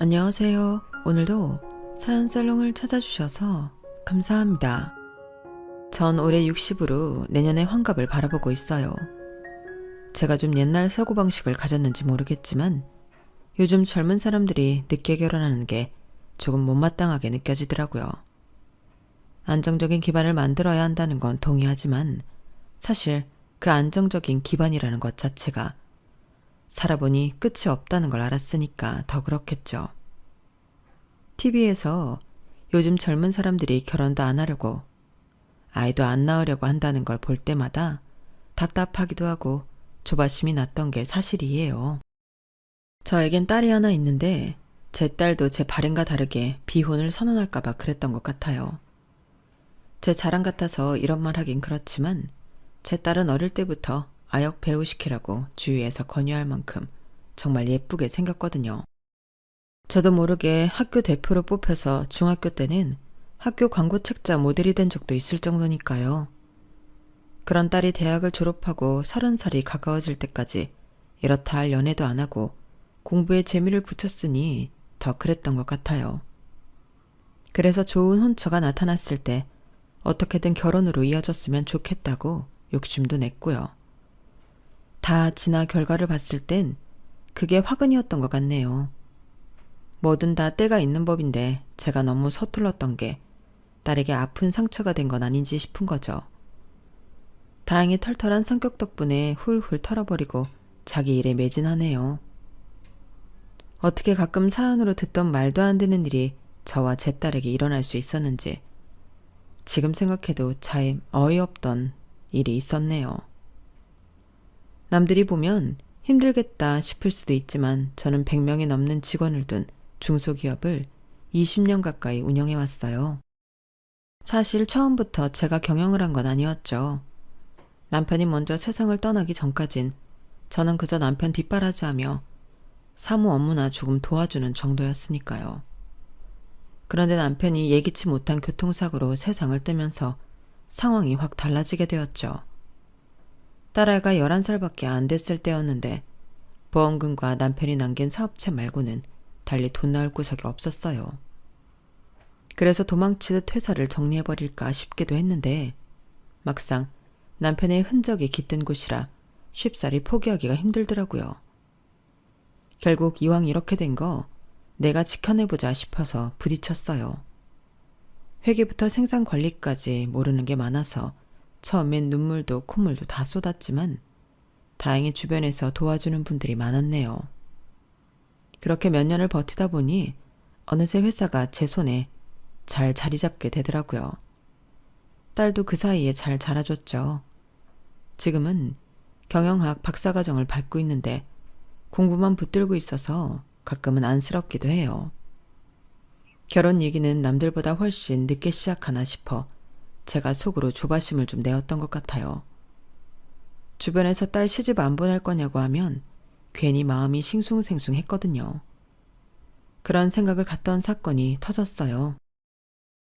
안녕하세요. 오늘도 사연살롱을 찾아주셔서 감사합니다. 전 올해 60으로 내년에 환갑을 바라보고 있어요. 제가 좀 옛날 사고방식을 가졌는지 모르겠지만 요즘 젊은 사람들이 늦게 결혼하는 게 조금 못마땅하게 느껴지더라고요. 안정적인 기반을 만들어야 한다는 건 동의하지만 사실 그 안정적인 기반이라는 것 자체가 살아보니 끝이 없다는 걸 알았으니까 더 그렇겠죠. TV에서 요즘 젊은 사람들이 결혼도 안 하려고 아이도 안 낳으려고 한다는 걸 볼 때마다 답답하기도 하고 조바심이 났던 게 사실이에요. 저에겐 딸이 하나 있는데 제 딸도 제 바램과 다르게 비혼을 선언할까봐 그랬던 것 같아요. 제 자랑 같아서 이런 말 하긴 그렇지만 제 딸은 어릴 때부터 아역 배우 시키라고 주위에서 권유할 만큼 정말 예쁘게 생겼거든요. 저도 모르게 학교 대표로 뽑혀서 중학교 때는 학교 광고 책자 모델이 된 적도 있을 정도니까요. 그런 딸이 대학을 졸업하고 30살이 가까워질 때까지 이렇다 할 연애도 안 하고 공부에 재미를 붙였으니 더 그랬던 것 같아요. 그래서 좋은 혼처가 나타났을 때 어떻게든 결혼으로 이어졌으면 좋겠다고 욕심도 냈고요. 다 지나 결과를 봤을 땐 그게 화근이었던 것 같네요. 뭐든 다 때가 있는 법인데 제가 너무 서툴렀던 게 딸에게 아픈 상처가 된 건 아닌지 싶은 거죠. 다행히 털털한 성격 덕분에 훌훌 털어버리고 자기 일에 매진하네요. 어떻게 가끔 사연으로 듣던 말도 안 되는 일이 저와 제 딸에게 일어날 수 있었는지 지금 생각해도 참 어이없던 일이 있었네요. 남들이 보면 힘들겠다 싶을 수도 있지만 저는 100명이 넘는 직원을 둔 중소기업을 20년 가까이 운영해왔어요. 사실 처음부터 제가 경영을 한 건 아니었죠. 남편이 먼저 세상을 떠나기 전까진 저는 그저 남편 뒷바라지하며 사무 업무나 조금 도와주는 정도였으니까요. 그런데 남편이 예기치 못한 교통사고로 세상을 뜨면서 상황이 확 달라지게 되었죠. 딸아이가 11살밖에 안 됐을 때였는데 보험금과 남편이 남긴 사업체 말고는 달리 돈 나올 구석이 없었어요. 그래서 도망치듯 회사를 정리해버릴까 싶기도 했는데 막상 남편의 흔적이 깃든 곳이라 쉽사리 포기하기가 힘들더라고요. 결국 이왕 이렇게 된 거 내가 지켜내보자 싶어서 부딪혔어요. 회계부터 생산관리까지 모르는 게 많아서 처음엔 눈물도 콧물도 다 쏟았지만 다행히 주변에서 도와주는 분들이 많았네요. 그렇게 몇 년을 버티다 보니 어느새 회사가 제 손에 잘 자리 잡게 되더라고요. 딸도 그 사이에 잘 자라줬죠. 지금은 경영학 박사과정을 밟고 있는데 공부만 붙들고 있어서 가끔은 안쓰럽기도 해요. 결혼 얘기는 남들보다 훨씬 늦게 시작하나 싶어 제가 속으로 조바심을 좀 내었던 것 같아요. 주변에서 딸 시집 안 보낼 거냐고 하면 괜히 마음이 싱숭생숭했거든요. 그런 생각을 갖던 사건이 터졌어요.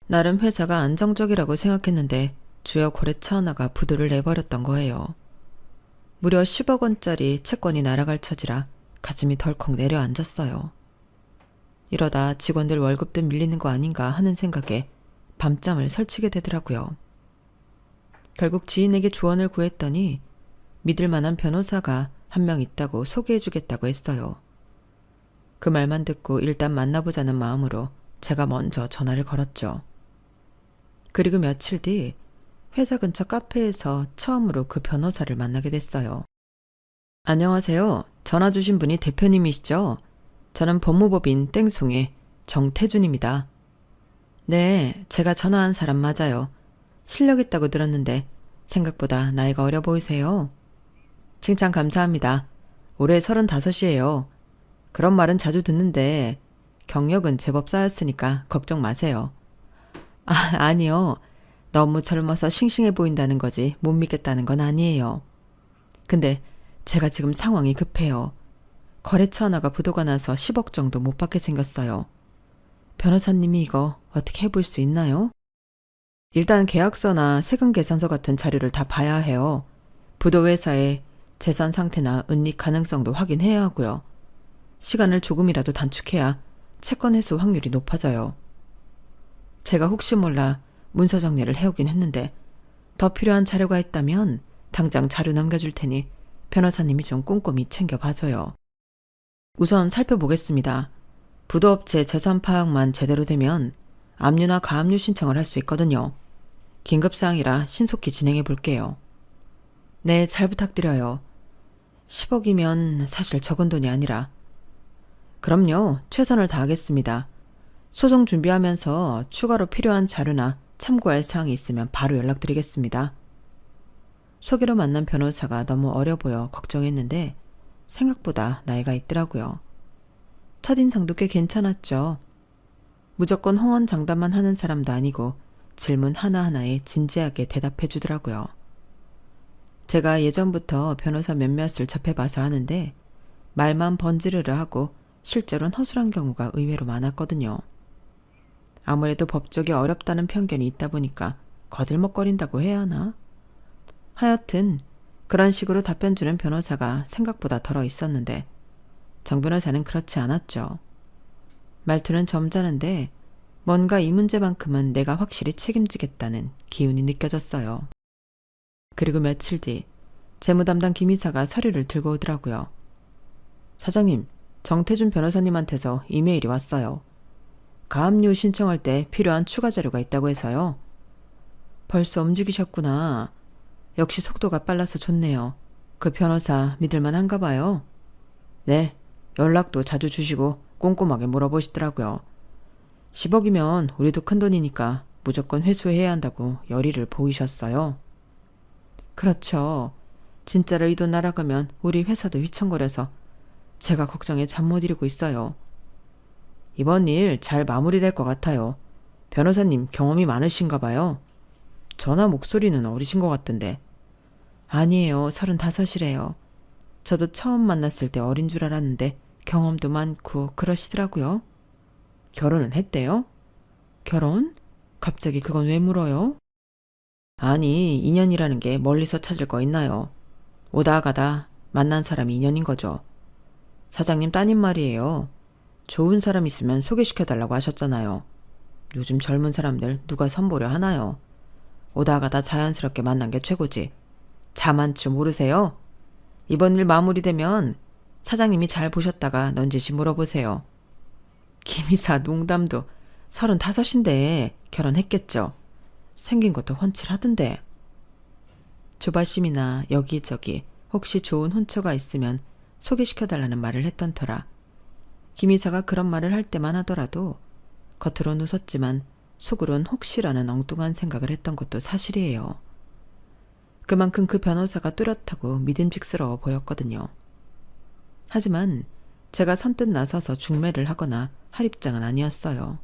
나름 회사가 안정적이라고 생각했는데 주요 거래처 하나가 부도를 내버렸던 거예요. 무려 10억 원짜리 채권이 날아갈 처지라 가슴이 덜컥 내려앉았어요. 이러다 직원들 월급도 밀리는 거 아닌가 하는 생각에 밤잠을 설치게 되더라고요. 결국 지인에게 조언을 구했더니 믿을 만한 변호사가 한 명 있다고 소개해주겠다고 했어요. 그 말만 듣고 일단 만나보자는 마음으로 제가 먼저 전화를 걸었죠. 그리고 며칠 뒤 회사 근처 카페에서 처음으로 그 변호사를 만나게 됐어요. 안녕하세요. 전화 주신 분이 대표님이시죠? 저는 법무법인 땡송의 정태준입니다. 네, 제가 전화한 사람 맞아요. 실력 있다고 들었는데 생각보다 나이가 어려 보이세요. 칭찬 감사합니다. 올해 35이에요. 그런 말은 자주 듣는데 경력은 제법 쌓였으니까 걱정 마세요. 아니요. 너무 젊어서 싱싱해 보인다는 거지 못 믿겠다는 건 아니에요. 근데 제가 지금 상황이 급해요. 거래처 하나가 부도가 나서 10억 정도 못 받게 생겼어요. 변호사님이 이거 어떻게 해볼 수 있나요? 일단 계약서나 세금 계산서 같은 자료를 다 봐야 해요. 부도회사의 재산 상태나 은닉 가능성도 확인해야 하고요. 시간을 조금이라도 단축해야 채권 회수 확률이 높아져요. 제가 혹시 몰라 문서 정리를 해오긴 했는데 더 필요한 자료가 있다면 당장 자료 남겨줄 테니 변호사님이 좀 꼼꼼히 챙겨봐줘요. 우선 살펴보겠습니다. 부도업체 재산 파악만 제대로 되면 압류나 가압류 신청을 할 수 있거든요. 긴급사항이라 신속히 진행해 볼게요. 네, 잘 부탁드려요. 10억이면 사실 적은 돈이 아니라. 그럼요, 최선을 다하겠습니다. 소송 준비하면서 추가로 필요한 자료나 참고할 사항이 있으면 바로 연락드리겠습니다. 소개로 만난 변호사가 너무 어려 보여 걱정했는데 생각보다 나이가 있더라고요. 첫인상도 꽤 괜찮았죠. 무조건 호언장담만 하는 사람도 아니고 질문 하나하나에 진지하게 대답해 주더라고요. 제가 예전부터 변호사 몇몇을 접해봐서 아는데 말만 번지르르 하고 실제로는 허술한 경우가 의외로 많았거든요. 아무래도 법조계 어렵다는 편견이 있다 보니까 거들먹거린다고 해야 하나? 하여튼 그런 식으로 답변 주는 변호사가 생각보다 덜어 있었는데 정 변호사는 그렇지 않았죠. 말투는 점잖은데 뭔가 이 문제만큼은 내가 확실히 책임지겠다는 기운이 느껴졌어요. 그리고 며칠 뒤 재무 담당 김 이사가 서류를 들고 오더라고요. 사장님, 정태준 변호사님한테서 이메일이 왔어요. 가압류 신청할 때 필요한 추가 자료가 있다고 해서요. 벌써 움직이셨구나. 역시 속도가 빨라서 좋네요. 그 변호사 믿을만한가 봐요. 네, 연락도 자주 주시고 꼼꼼하게 물어보시더라고요. 10억이면 우리도 큰돈이니까 무조건 회수해야 한다고 열의를 보이셨어요. 그렇죠. 진짜로 이 돈 날아가면 우리 회사도 휘청거려서 제가 걱정에 잠 못 이루고 있어요. 이번 일 잘 마무리될 것 같아요. 변호사님 경험이 많으신가 봐요. 전화 목소리는 어리신 것 같던데. 아니에요. 35이래요. 저도 처음 만났을 때 어린 줄 알았는데 경험도 많고 그러시더라고요. 결혼은 했대요? 결혼? 갑자기 그건 왜 물어요? 아니, 인연이라는 게 멀리서 찾을 거 있나요? 오다 가다 만난 사람이 인연인 거죠. 사장님 따님 말이에요. 좋은 사람 있으면 소개시켜달라고 하셨잖아요. 요즘 젊은 사람들 누가 선보려 하나요? 오다 가다 자연스럽게 만난 게 최고지. 자만추 모르세요? 이번 일 마무리되면 사장님이 잘 보셨다가 넌지시 물어보세요. 김이사 농담도 35인데 결혼했겠죠. 생긴 것도 훤칠하던데. 조바심이나 여기저기 혹시 좋은 혼처가 있으면 소개시켜달라는 말을 했던 터라 김 이사가 그런 말을 할 때만 하더라도 겉으론 웃었지만 속으론 혹시라는 엉뚱한 생각을 했던 것도 사실이에요. 그만큼 그 변호사가 뚜렷하고 믿음직스러워 보였거든요. 하지만 제가 선뜻 나서서 중매를 하거나 할 입장은 아니었어요.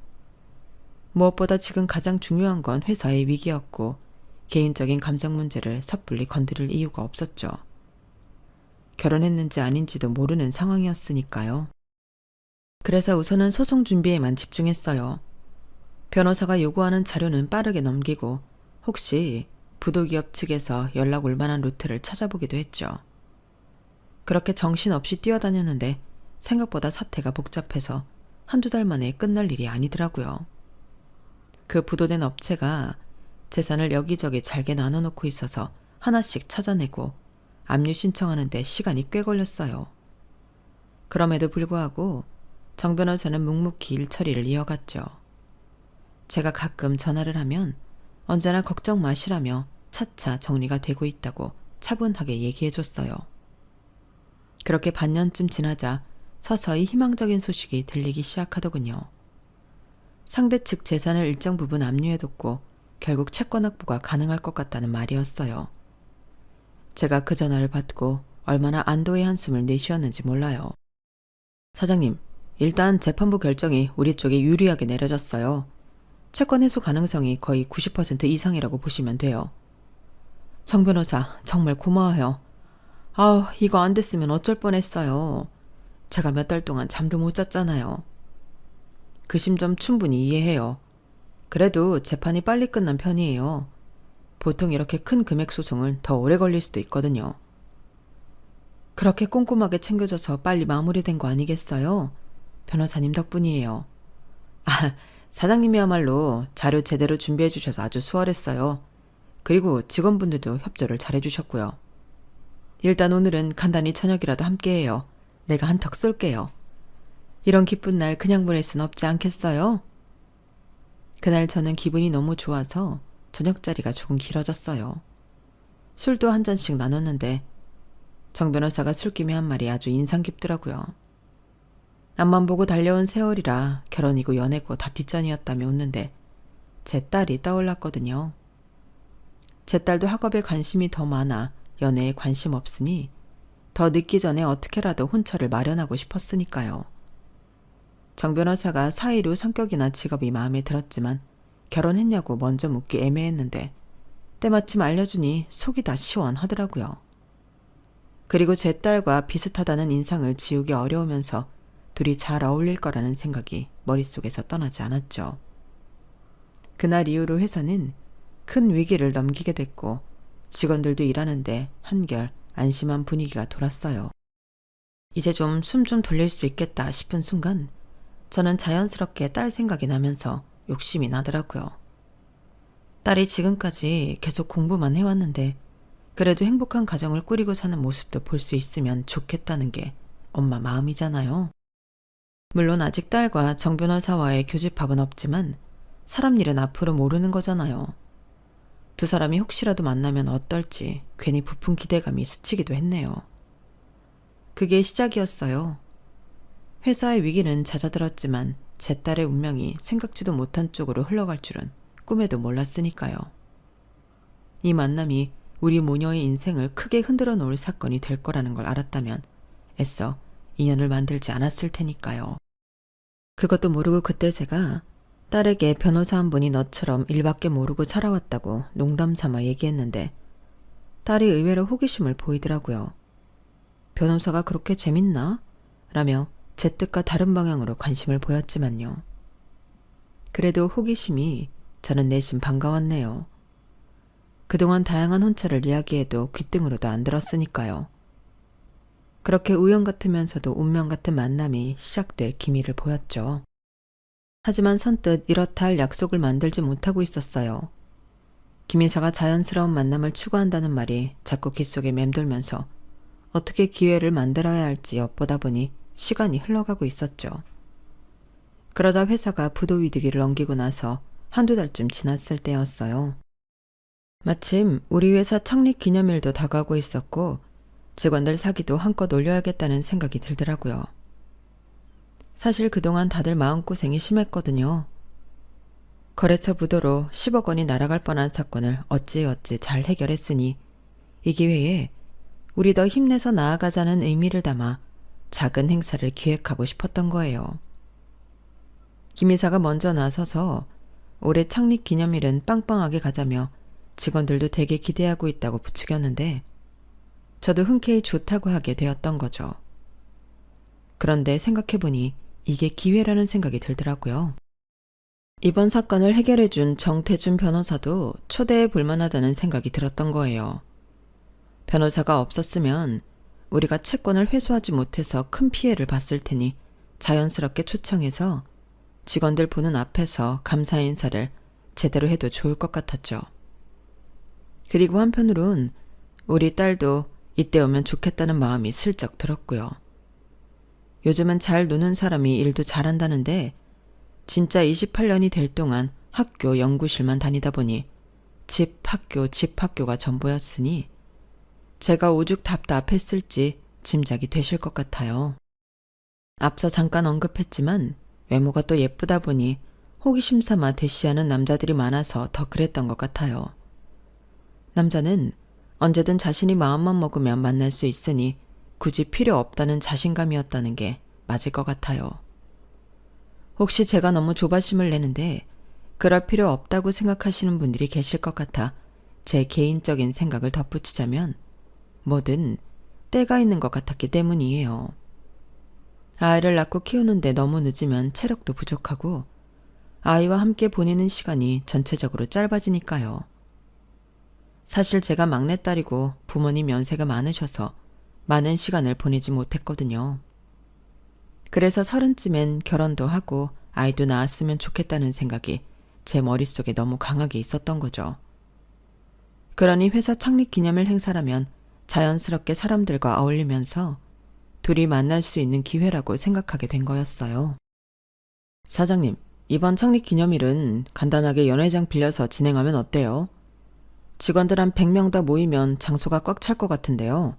무엇보다 지금 가장 중요한 건 회사의 위기였고 개인적인 감정 문제를 섣불리 건드릴 이유가 없었죠. 결혼했는지 아닌지도 모르는 상황이었으니까요. 그래서 우선은 소송 준비에만 집중했어요. 변호사가 요구하는 자료는 빠르게 넘기고 혹시 부도기업 측에서 연락 올 만한 루트를 찾아보기도 했죠. 그렇게 정신없이 뛰어다녔는데 생각보다 사태가 복잡해서 한두 달 만에 끝날 일이 아니더라고요. 그 부도된 업체가 재산을 여기저기 잘게 나눠놓고 있어서 하나씩 찾아내고 압류 신청하는데 시간이 꽤 걸렸어요. 그럼에도 불구하고 정 변호사는 묵묵히 일 처리를 이어갔죠. 제가 가끔 전화를 하면 언제나 걱정 마시라며 차차 정리가 되고 있다고 차분하게 얘기해줬어요. 그렇게 반년쯤 지나자 서서히 희망적인 소식이 들리기 시작하더군요. 상대 측 재산을 일정 부분 압류해뒀고 결국 채권 확보가 가능할 것 같다는 말이었어요. 제가 그 전화를 받고 얼마나 안도의 한숨을 내쉬었는지 몰라요. 사장님, 일단 재판부 결정이 우리 쪽에 유리하게 내려졌어요. 채권 회수 가능성이 거의 90% 이상이라고 보시면 돼요. 정 변호사, 정말 고마워요. 아우, 이거 안 됐으면 어쩔 뻔했어요. 제가 몇 달 동안 잠도 못 잤잖아요. 그 심정 충분히 이해해요. 그래도 재판이 빨리 끝난 편이에요. 보통 이렇게 큰 금액 소송은 더 오래 걸릴 수도 있거든요. 그렇게 꼼꼼하게 챙겨줘서 빨리 마무리된 거 아니겠어요? 변호사님 덕분이에요. 사장님이야말로 자료 제대로 준비해 주셔서 아주 수월했어요. 그리고 직원분들도 협조를 잘해 주셨고요. 일단 오늘은 간단히 저녁이라도 함께해요. 내가 한턱 쏠게요. 이런 기쁜 날 그냥 보낼 순 없지 않겠어요? 그날 저는 기분이 너무 좋아서 저녁 자리가 조금 길어졌어요. 술도 한 잔씩 나눴는데 정 변호사가 술김에 한 말이 아주 인상 깊더라고요. 앞만 보고 달려온 세월이라 결혼이고 연애고 다 뒷전이었다며 웃는데 제 딸이 떠올랐거든요. 제 딸도 학업에 관심이 더 많아 연애에 관심 없으니 더 늦기 전에 어떻게라도 혼처를 마련하고 싶었으니까요. 정 변호사가 사이로 성격이나 직업이 마음에 들었지만 결혼했냐고 먼저 묻기 애매했는데 때마침 알려주니 속이 다 시원하더라고요. 그리고 제 딸과 비슷하다는 인상을 지우기 어려우면서 둘이 잘 어울릴 거라는 생각이 머릿속에서 떠나지 않았죠. 그날 이후로 회사는 큰 위기를 넘기게 됐고 직원들도 일하는데 한결 안심한 분위기가 돌았어요. 이제 좀 숨 좀 돌릴 수 있겠다 싶은 순간 저는 자연스럽게 딸 생각이 나면서 욕심이 나더라고요. 딸이 지금까지 계속 공부만 해왔는데 그래도 행복한 가정을 꾸리고 사는 모습도 볼 수 있으면 좋겠다는 게 엄마 마음이잖아요. 물론 아직 딸과 정 변호사와의 교집합은 없지만 사람 일은 앞으로 모르는 거잖아요. 두 사람이 혹시라도 만나면 어떨지 괜히 부푼 기대감이 스치기도 했네요. 그게 시작이었어요. 회사의 위기는 잦아들었지만 제 딸의 운명이 생각지도 못한 쪽으로 흘러갈 줄은 꿈에도 몰랐으니까요. 이 만남이 우리 모녀의 인생을 크게 흔들어 놓을 사건이 될 거라는 걸 알았다면 애써 인연을 만들지 않았을 테니까요. 그것도 모르고 그때 제가 딸에게 변호사 한 분이 너처럼 일밖에 모르고 살아왔다고 농담 삼아 얘기했는데 딸이 의외로 호기심을 보이더라고요. 변호사가 그렇게 재밌나? 라며 제 뜻과 다른 방향으로 관심을 보였지만요. 그래도 호기심이 저는 내심 반가웠네요. 그동안 다양한 혼처를 이야기해도 귓등으로도 안 들었으니까요. 그렇게 우연 같으면서도 운명 같은 만남이 시작될 기미를 보였죠. 하지만 선뜻 이렇다 할 약속을 만들지 못하고 있었어요. 김인사가 자연스러운 만남을 추구한다는 말이 자꾸 귓속에 맴돌면서 어떻게 기회를 만들어야 할지 엿보다 보니 시간이 흘러가고 있었죠. 그러다 회사가 부도 위기를 넘기고 나서 한두 달쯤 지났을 때였어요. 마침 우리 회사 창립 기념일도 다가오고 있었고 직원들 사기도 한껏 올려야겠다는 생각이 들더라고요. 사실 그동안 다들 마음고생이 심했거든요. 거래처 부도로 10억 원이 날아갈 뻔한 사건을 어찌어찌 잘 해결했으니 이 기회에 우리 더 힘내서 나아가자는 의미를 담아 작은 행사를 기획하고 싶었던 거예요. 김 이사가 먼저 나서서 올해 창립 기념일은 빵빵하게 가자며 직원들도 되게 기대하고 있다고 부추겼는데 저도 흔쾌히 좋다고 하게 되었던 거죠. 그런데 생각해보니 이게 기회라는 생각이 들더라고요. 이번 사건을 해결해준 정태준 변호사도 초대해 볼만하다는 생각이 들었던 거예요. 변호사가 없었으면 우리가 채권을 회수하지 못해서 큰 피해를 봤을 테니 자연스럽게 초청해서 직원들 보는 앞에서 감사 인사를 제대로 해도 좋을 것 같았죠. 그리고 한편으론 우리 딸도 이때 오면 좋겠다는 마음이 슬쩍 들었고요. 요즘은 잘 노는 사람이 일도 잘한다는데 진짜 28년이 될 동안 학교 연구실만 다니다 보니 집 학교가 전부였으니 제가 오죽 답답했을지 짐작이 되실 것 같아요. 앞서 잠깐 언급했지만 외모가 또 예쁘다 보니 호기심 삼아 대시하는 남자들이 많아서 더 그랬던 것 같아요. 남자는 언제든 자신이 마음만 먹으면 만날 수 있으니 굳이 필요 없다는 자신감이었다는 게 맞을 것 같아요. 혹시 제가 너무 조바심을 내는데 그럴 필요 없다고 생각하시는 분들이 계실 것 같아 제 개인적인 생각을 덧붙이자면 뭐든 때가 있는 것 같았기 때문이에요. 아이를 낳고 키우는데 너무 늦으면 체력도 부족하고 아이와 함께 보내는 시간이 전체적으로 짧아지니까요. 사실 제가 막내딸이고 부모님 연세가 많으셔서 많은 시간을 보내지 못했거든요. 그래서 30쯤엔 결혼도 하고 아이도 낳았으면 좋겠다는 생각이 제 머릿속에 너무 강하게 있었던 거죠. 그러니 회사 창립 기념일 행사라면 자연스럽게 사람들과 어울리면서 둘이 만날 수 있는 기회라고 생각하게 된 거였어요. 사장님, 이번 창립 기념일은 간단하게 연회장 빌려서 진행하면 어때요? 직원들 한 100명 다 모이면 장소가 꽉 찰 것 같은데요.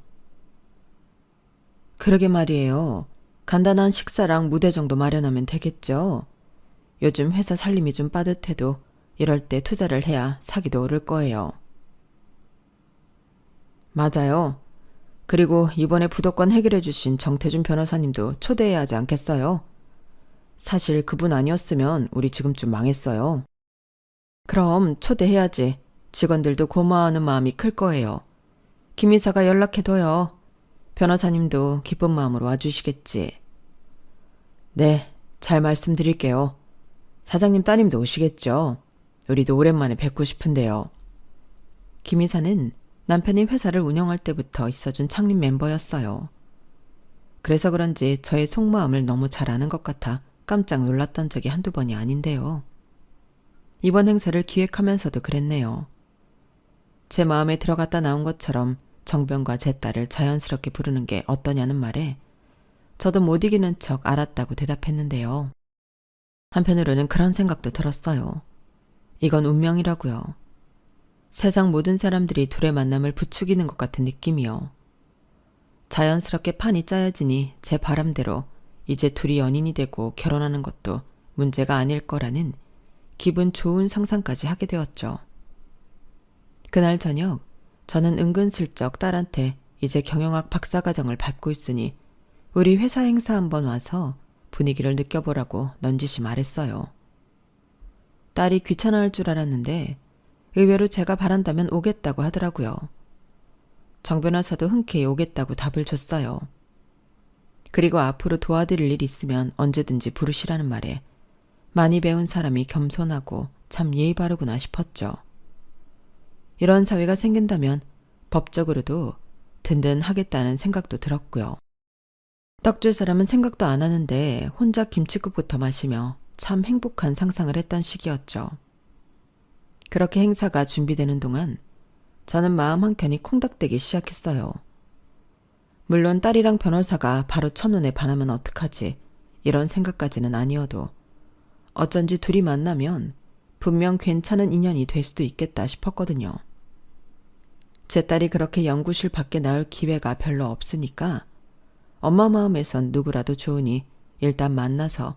그러게 말이에요. 간단한 식사랑 무대 정도 마련하면 되겠죠. 요즘 회사 살림이 좀 빠듯해도 이럴 때 투자를 해야 사기도 오를 거예요. 맞아요. 그리고 이번에 부도건 해결해 주신 정태준 변호사님도 초대해야 하지 않겠어요? 사실 그분 아니었으면 우리 지금쯤 망했어요. 그럼 초대해야지. 직원들도 고마워하는 마음이 클 거예요. 김 이사가 연락해둬요. 변호사님도 기쁜 마음으로 와주시겠지. 네, 잘 말씀드릴게요. 사장님 따님도 오시겠죠? 우리도 오랜만에 뵙고 싶은데요. 김 이사는 남편이 회사를 운영할 때부터 있어준 창립 멤버였어요. 그래서 그런지 저의 속마음을 너무 잘 아는 것 같아 깜짝 놀랐던 적이 한두 번이 아닌데요. 이번 행사를 기획하면서도 그랬네요. 제 마음에 들어갔다 나온 것처럼 정변과 제 딸을 자연스럽게 부르는 게 어떠냐는 말에 저도 못 이기는 척 알았다고 대답했는데요. 한편으로는 그런 생각도 들었어요. 이건 운명이라고요. 세상 모든 사람들이 둘의 만남을 부추기는 것 같은 느낌이요. 자연스럽게 판이 짜여지니 제 바람대로 이제 둘이 연인이 되고 결혼하는 것도 문제가 아닐 거라는 기분 좋은 상상까지 하게 되었죠. 그날 저녁 저는 은근슬쩍 딸한테 이제 경영학 박사과정을 밟고 있으니 우리 회사 행사 한번 와서 분위기를 느껴보라고 넌지시 말했어요. 딸이 귀찮아할 줄 알았는데 의외로 제가 바란다면 오겠다고 하더라고요. 정 변호사도 흔쾌히 오겠다고 답을 줬어요. 그리고 앞으로 도와드릴 일 있으면 언제든지 부르시라는 말에 많이 배운 사람이 겸손하고 참 예의 바르구나 싶었죠. 이런 사회가 생긴다면 법적으로도 든든하겠다는 생각도 들었고요. 떡 줄 사람은 생각도 안 하는데 혼자 김치국부터 마시며 참 행복한 상상을 했던 시기였죠. 그렇게 행사가 준비되는 동안 저는 마음 한켠이 콩닥대기 시작했어요. 물론 딸이랑 변호사가 바로 첫눈에 반하면 어떡하지 이런 생각까지는 아니어도 어쩐지 둘이 만나면 분명 괜찮은 인연이 될 수도 있겠다 싶었거든요. 제 딸이 그렇게 연구실 밖에 나올 기회가 별로 없으니까 엄마 마음에선 누구라도 좋으니 일단 만나서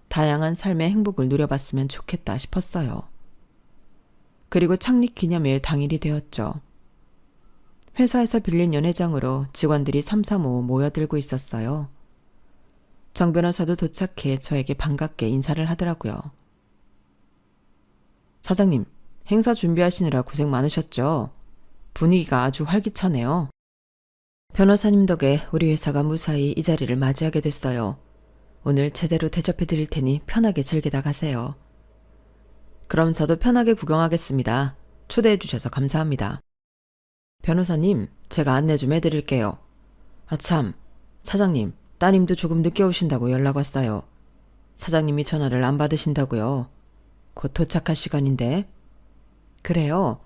다양한 삶의 행복을 누려봤으면 좋겠다 싶었어요. 그리고 창립 기념일 당일이 되었죠. 회사에서 빌린 연회장으로 직원들이 삼삼오오 모여들고 있었어요. 정 변호사도 도착해 저에게 반갑게 인사를 하더라고요. 사장님, 행사 준비하시느라 고생 많으셨죠? 분위기가 아주 활기차네요. 변호사님 덕에 우리 회사가 무사히 이 자리를 맞이하게 됐어요. 오늘 제대로 대접해 드릴 테니 편하게 즐기다 가세요. 그럼 저도 편하게 구경하겠습니다. 초대해 주셔서 감사합니다. 변호사님, 제가 안내 좀 해드릴게요. 아참, 사장님, 따님도 조금 늦게 오신다고 연락 왔어요. 사장님이 전화를 안 받으신다고요. 곧 도착할 시간인데. 그래요?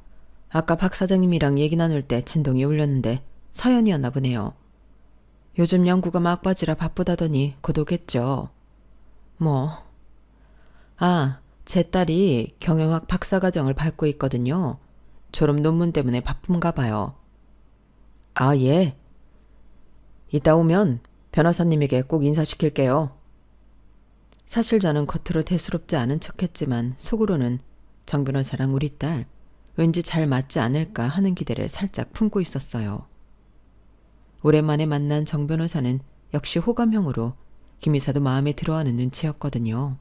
아까 박 사장님이랑 얘기 나눌 때 진동이 울렸는데 사연이었나 보네요. 요즘 연구가 막바지라 바쁘다더니 곧 오겠죠. 뭐. 아, 제 딸이 경영학 박사과정을 밟고 있거든요. 졸업 논문 때문에 바쁜가 봐요. 아, 예. 이따 오면 변호사님에게 꼭 인사시킬게요. 사실 저는 겉으로 대수롭지 않은 척했지만 속으로는 정 변호사랑 우리 딸 왠지 잘 맞지 않을까 하는 기대를 살짝 품고 있었어요. 오랜만에 만난 정 변호사는 역시 호감형으로 김 이사도 마음에 들어하는 눈치였거든요.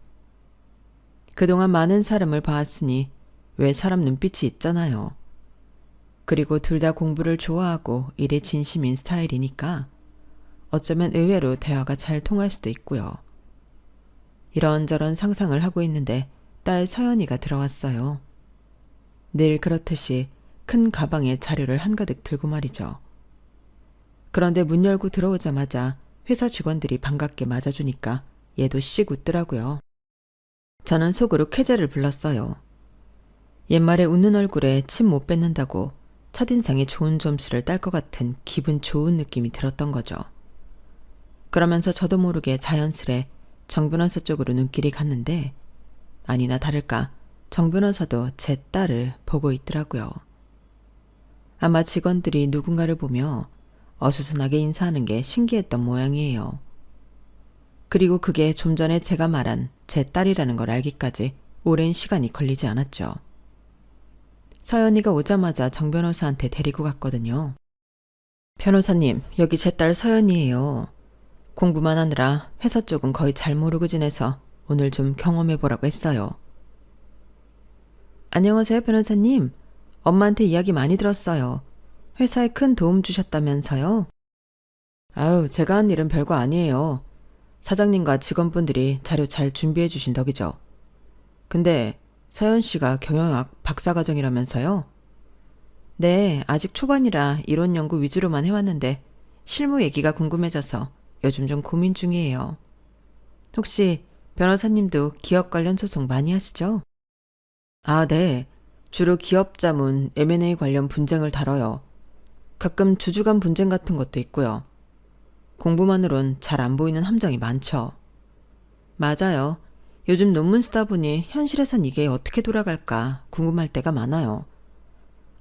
그동안 많은 사람을 봐왔으니 왜 사람 눈빛이 있잖아요. 그리고 둘 다 공부를 좋아하고 일에 진심인 스타일이니까 어쩌면 의외로 대화가 잘 통할 수도 있고요. 이런저런 상상을 하고 있는데 딸 서연이가 들어왔어요. 늘 그렇듯이 큰 가방에 자료를 한가득 들고 말이죠. 그런데 문 열고 들어오자마자 회사 직원들이 반갑게 맞아주니까 얘도 씩 웃더라고요. 저는 속으로 쾌재를 불렀어요. 옛말에 웃는 얼굴에 침 못 뱉는다고 첫인상이 좋은 점수를 딸 것 같은 기분 좋은 느낌이 들었던 거죠. 그러면서 저도 모르게 자연스레 정 변호사 쪽으로 눈길이 갔는데 아니나 다를까 정 변호사도 제 딸을 보고 있더라고요. 아마 직원들이 누군가를 보며 어수선하게 인사하는 게 신기했던 모양이에요. 그리고 그게 좀 전에 제가 말한 제 딸이라는 걸 알기까지 오랜 시간이 걸리지 않았죠. 서연이가 오자마자 정 변호사한테 데리고 갔거든요. 변호사님, 여기 제 딸 서연이에요. 공부만 하느라 회사 쪽은 거의 잘 모르고 지내서 오늘 좀 경험해보라고 했어요. 안녕하세요, 변호사님. 엄마한테 이야기 많이 들었어요. 회사에 큰 도움 주셨다면서요? 아유, 제가 한 일은 별거 아니에요. 사장님과 직원분들이 자료 잘 준비해 주신 덕이죠. 근데 서연 씨가 경영학 박사과정이라면서요? 네, 아직 초반이라 이론 연구 위주로만 해왔는데 실무 얘기가 궁금해져서 요즘 좀 고민 중이에요. 혹시 변호사님도 기업 관련 소송 많이 하시죠? 아, 네. 주로 기업 자문, M&A 관련 분쟁을 다뤄요. 가끔 주주 간 분쟁 같은 것도 있고요. 공부만으론 잘 안 보이는 함정이 많죠. 맞아요. 요즘 논문 쓰다 보니 현실에선 이게 어떻게 돌아갈까 궁금할 때가 많아요.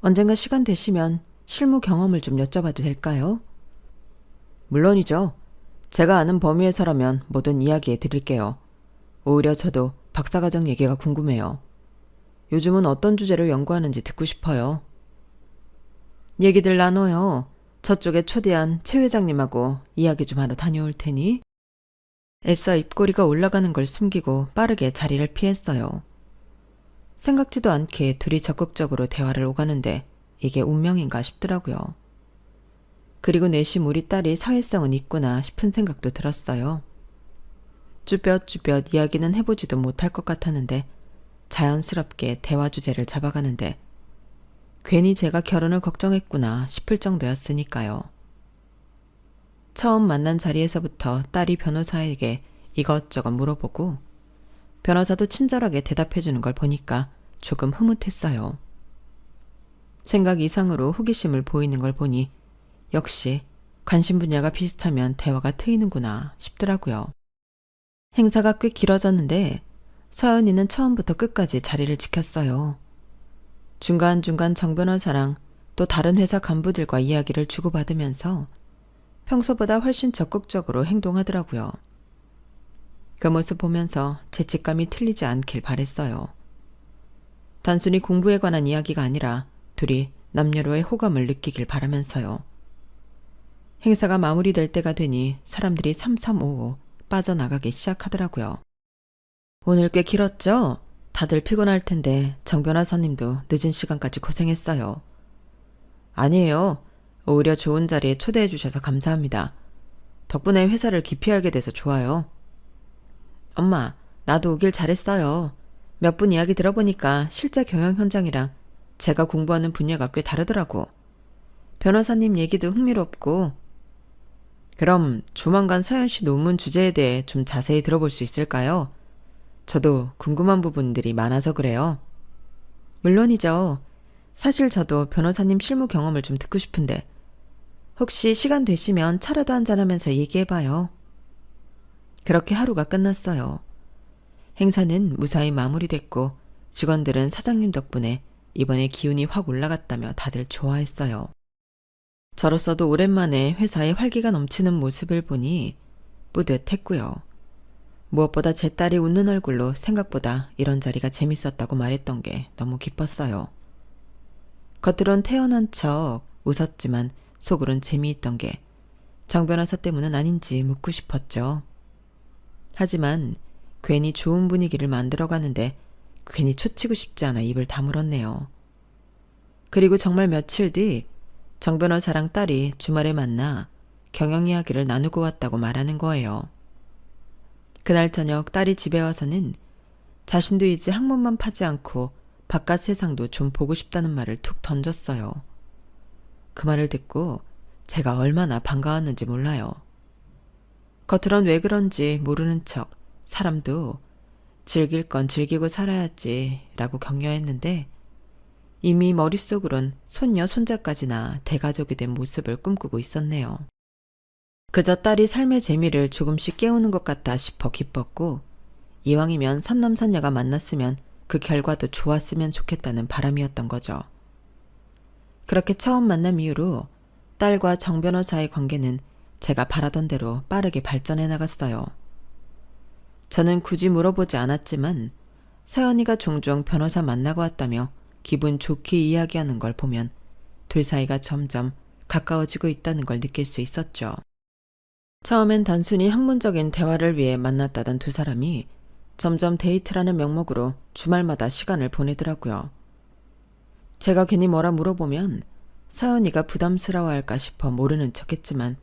언젠가 시간 되시면 실무 경험을 좀 여쭤봐도 될까요? 물론이죠. 제가 아는 범위에서라면 뭐든 이야기해 드릴게요. 오히려 저도 박사과정 얘기가 궁금해요. 요즘은 어떤 주제로 연구하는지 듣고 싶어요. 얘기들 나눠요. 저쪽에 초대한 최 회장님하고 이야기 좀 하러 다녀올 테니. 애써 입꼬리가 올라가는 걸 숨기고 빠르게 자리를 피했어요. 생각지도 않게 둘이 적극적으로 대화를 오가는데 이게 운명인가 싶더라고요. 그리고 내심 우리 딸이 사회성은 있구나 싶은 생각도 들었어요. 쭈뼛쭈뼛 이야기는 해보지도 못할 것 같았는데 자연스럽게 대화 주제를 잡아가는데 괜히 제가 결혼을 걱정했구나 싶을 정도였으니까요. 처음 만난 자리에서부터 딸이 변호사에게 이것저것 물어보고 변호사도 친절하게 대답해주는 걸 보니까 조금 흐뭇했어요. 생각 이상으로 호기심을 보이는 걸 보니 역시 관심 분야가 비슷하면 대화가 트이는구나 싶더라고요. 행사가 꽤 길어졌는데 서연이는 처음부터 끝까지 자리를 지켰어요. 중간중간 정 변호사랑 또 다른 회사 간부들과 이야기를 주고받으면서 평소보다 훨씬 적극적으로 행동하더라고요. 그 모습 보면서 죄책감이 틀리지 않길 바랬어요. 단순히 공부에 관한 이야기가 아니라 둘이 남녀로의 호감을 느끼길 바라면서요. 행사가 마무리될 때가 되니 사람들이 삼삼오오 빠져나가기 시작하더라고요. 오늘 꽤 길었죠? 다들 피곤할 텐데 정 변호사님도 늦은 시간까지 고생했어요. 아니에요. 오히려 좋은 자리에 초대해 주셔서 감사합니다. 덕분에 회사를 깊이 알게 돼서 좋아요. 엄마, 나도 오길 잘했어요. 몇 분 이야기 들어보니까 실제 경영 현장이랑 제가 공부하는 분야가 꽤 다르더라고. 변호사님 얘기도 흥미롭고. 그럼 조만간 서연 씨 논문 주제에 대해 좀 자세히 들어볼 수 있을까요? 저도 궁금한 부분들이 많아서 그래요. 물론이죠. 사실 저도 변호사님 실무 경험을 좀 듣고 싶은데 혹시 시간 되시면 차라도 한잔하면서 얘기해봐요. 그렇게 하루가 끝났어요. 행사는 무사히 마무리됐고 직원들은 사장님 덕분에 이번에 기운이 확 올라갔다며 다들 좋아했어요. 저로서도 오랜만에 회사에 활기가 넘치는 모습을 보니 뿌듯했고요. 무엇보다 제 딸이 웃는 얼굴로 생각보다 이런 자리가 재밌었다고 말했던 게 너무 기뻤어요. 겉으론 태연한 척 웃었지만 속으론 재미있던 게 정 변호사 때문은 아닌지 묻고 싶었죠. 하지만 괜히 좋은 분위기를 만들어가는데 괜히 초치고 싶지 않아 입을 다물었네요. 그리고 정말 며칠 뒤 정 변호사랑 딸이 주말에 만나 경영 이야기를 나누고 왔다고 말하는 거예요. 그날 저녁 딸이 집에 와서는 자신도 이제 학문만 파지 않고 바깥 세상도 좀 보고 싶다는 말을 툭 던졌어요. 그 말을 듣고 제가 얼마나 반가웠는지 몰라요. 겉으론 왜 그런지 모르는 척 사람도 즐길 건 즐기고 살아야지 라고 격려했는데 이미 머릿속으론 손녀 손자까지나 대가족이 된 모습을 꿈꾸고 있었네요. 그저 딸이 삶의 재미를 조금씩 깨우는 것 같다 싶어 기뻤고 이왕이면 선남선녀가 만났으면 그 결과도 좋았으면 좋겠다는 바람이었던 거죠. 그렇게 처음 만남 이후로 딸과 정 변호사의 관계는 제가 바라던 대로 빠르게 발전해 나갔어요. 저는 굳이 물어보지 않았지만 서연이가 종종 변호사 만나고 왔다며 기분 좋게 이야기하는 걸 보면 둘 사이가 점점 가까워지고 있다는 걸 느낄 수 있었죠. 처음엔 단순히 학문적인 대화를 위해 만났다던 두 사람이 점점 데이트라는 명목으로 주말마다 시간을 보내더라고요. 제가 괜히 뭐라 물어보면 서연이가 부담스러워할까 싶어 모르는 척했지만